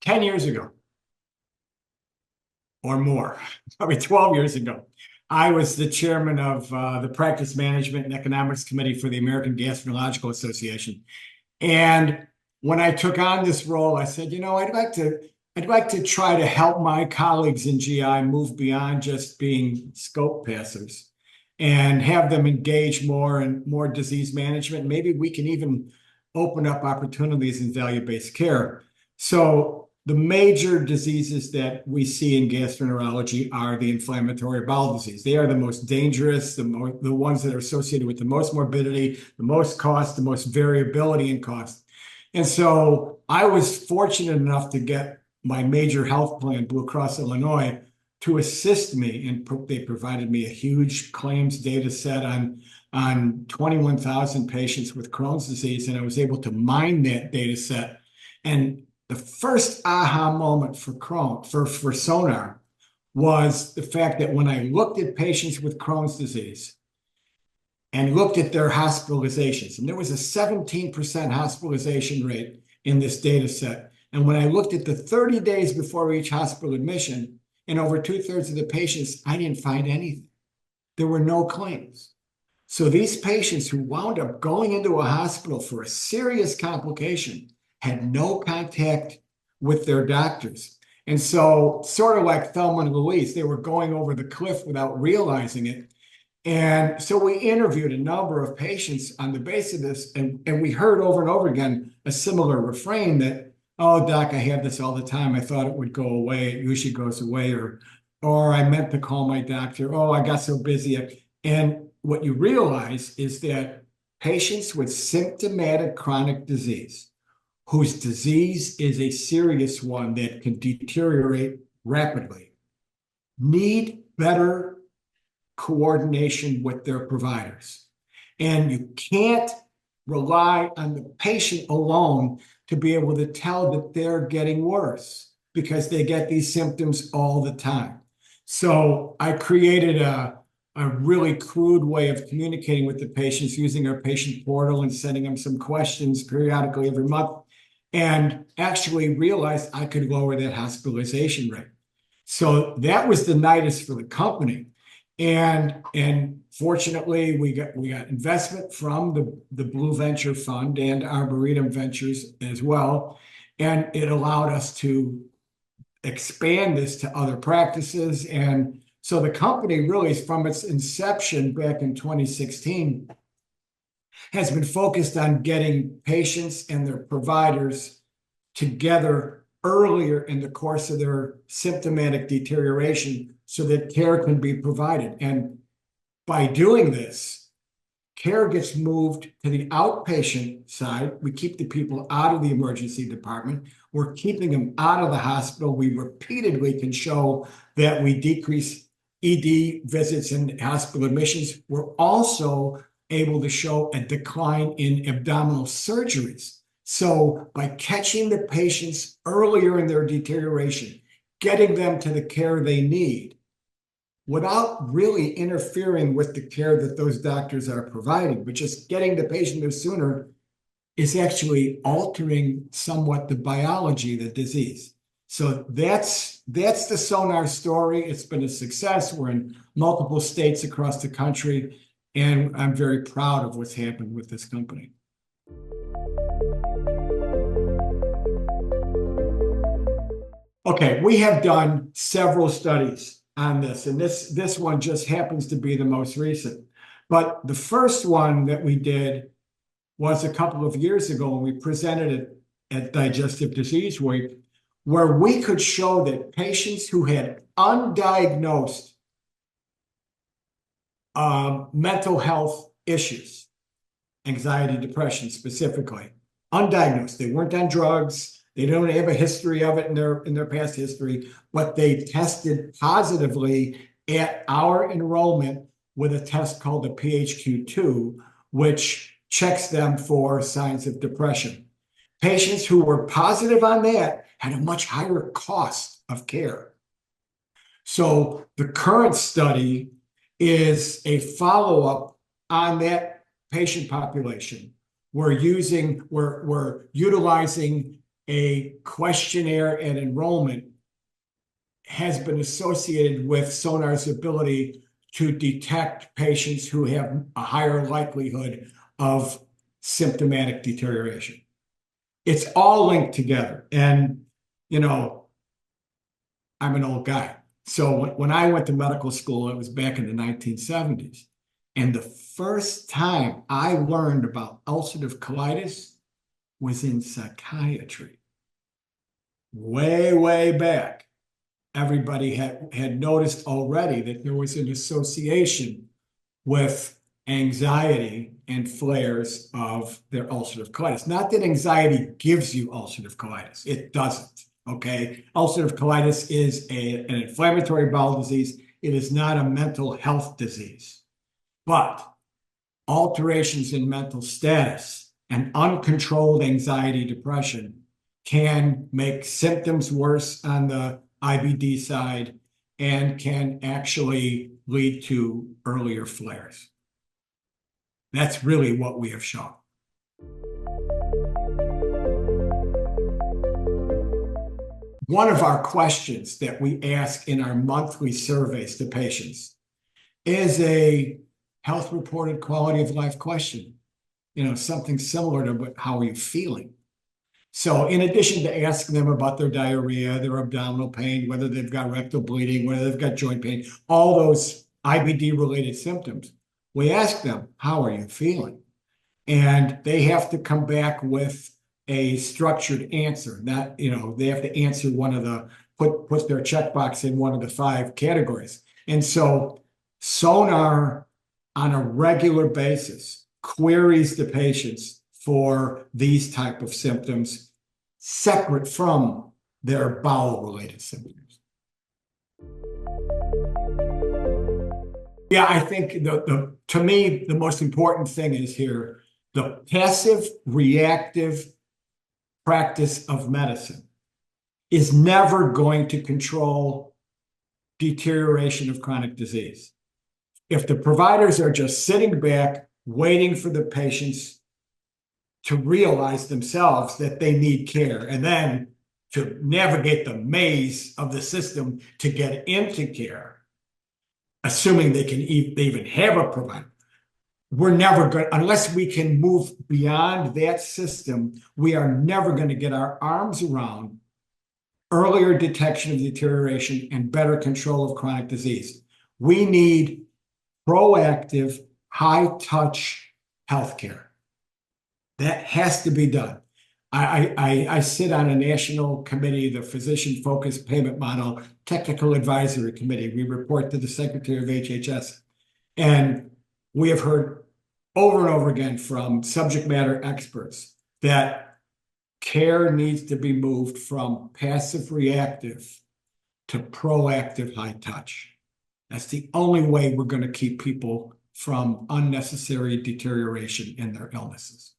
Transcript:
10 years ago or more, probably 12 years ago, I was the chairman of the Practice Management and Economics Committee for the American Gastroenterological Association. And when I took on this role, I said, I'd like to try to help my colleagues in GI move beyond just being scope passers and have them engage more in more disease management. Maybe we can even open up opportunities in value-based care. So the major diseases that we see in gastroenterology are the inflammatory bowel disease. They are the most dangerous, the ones that are associated with the most morbidity, the most cost, the most variability in cost. And so I was fortunate enough to get my major health plan, Blue Cross Illinois, to assist me. And they provided me a huge claims data set on 21,000 patients with Crohn's disease. And I was able to mine that data set. And the first aha moment for for Sonar was the fact that when I looked at patients with Crohn's disease and looked at their hospitalizations, and there was a 17% hospitalization rate in this data set. And when I looked at the 30 days before each hospital admission, in over 2/3 of the patients, I didn't find anything. There were no claims. So these patients who wound up going into a hospital for a serious complication had no contact with their doctors. And so, sort of like Thelma and Louise, they were going over the cliff without realizing it. And so we interviewed a number of patients on the basis of this, and we heard over and over again a similar refrain that, oh, doc, I have this all the time. I thought it would go away. It usually goes away. Or I meant to call my doctor. Oh, I got so busy. And what you realize is that patients with symptomatic chronic disease, whose disease is a serious one that can deteriorate rapidly, need better coordination with their providers. And you can't rely on the patient alone to be able to tell that they're getting worse because they get these symptoms all the time. So I created a really crude way of communicating with the patients using our patient portal and sending them some questions periodically every month, and actually realized I could lower that hospitalization rate. So that was the nidus for the company. And fortunately, we got investment from the Blue Venture Fund and Arboretum Ventures as well. And it allowed us to expand this to other practices. And so the company really, from its inception back in 2016, has been focused on getting patients and their providers together earlier in the course of their symptomatic deterioration so that care can be provided. And by doing this, care gets moved to the outpatient side. We keep the people out of the emergency department. We're keeping them out of the hospital. We repeatedly can show that we decrease ED visits and hospital admissions. We're also able to show a decline in abdominal surgeries. So by catching the patients earlier in their deterioration, getting them to the care they need, without really interfering with the care that those doctors are providing, but just getting the patient there sooner, is actually altering somewhat the biology of the disease. So that's the Sonar story. It's been a success. We're in multiple states across the country, and I'm very proud of what's happened with this company. Okay, we have done several studies on this, and this one just happens to be the most recent. But the first one that we did was a couple of years ago, and we presented it at Digestive Disease Week, where we could show that patients who had undiagnosed mental health issues, anxiety, depression specifically, undiagnosed, they weren't on drugs, they don't have a history of it in their past history, but they tested positively at our enrollment with a test called the PHQ-2, which checks them for signs of depression. Patients who were positive on that had a much higher cost of care. So the current study is a follow-up on that patient population. We're utilizing a questionnaire and enrollment has been associated with Sonar's ability to detect patients who have a higher likelihood of symptomatic deterioration. It's all linked together. And, you know, I'm an old guy. So when I went to medical school, it was back in the 1970s. And the first time I learned about ulcerative colitis was in psychiatry. Way, way back, everybody had noticed already that there was an association with anxiety and flares of their ulcerative colitis. Not that anxiety gives you ulcerative colitis. It doesn't, okay? Ulcerative colitis is an inflammatory bowel disease. It is not a mental health disease. But alterations in mental status and uncontrolled anxiety, depression can make symptoms worse on the IBD side and can actually lead to earlier flares. That's really what we have shown. One of our questions that we ask in our monthly surveys to patients is a health reported quality of life question. You know, something similar to how are you feeling? So in addition to asking them about their diarrhea, their abdominal pain, whether they've got rectal bleeding, whether they've got joint pain, all those IBD-related symptoms, we ask them, how are you feeling? And they have to come back with a structured answer. Not, you know, they have to answer one of the, put their checkbox in one of the 5 categories. And so Sonar, on a regular basis, queries the patients for these type of symptoms separate from their bowel-related symptoms. Yeah, I think to me, the most important thing is here, the passive reactive practice of medicine is never going to control deterioration of chronic disease. If the providers are just sitting back, waiting for the patients to realize themselves that they need care and then to navigate the maze of the system to get into care, assuming they even have a provider, we're never going, unless we can move beyond that system, we are never going to get our arms around earlier detection of deterioration and better control of chronic disease. We need proactive, high-touch healthcare. That has to be done. I sit on a national committee, the Physician-Focused Payment Model Technical Advisory Committee. We report to the Secretary of HHS. And we have heard over and over again from subject matter experts that care needs to be moved from passive reactive to proactive high touch. That's the only way we're going to keep people from unnecessary deterioration in their illnesses.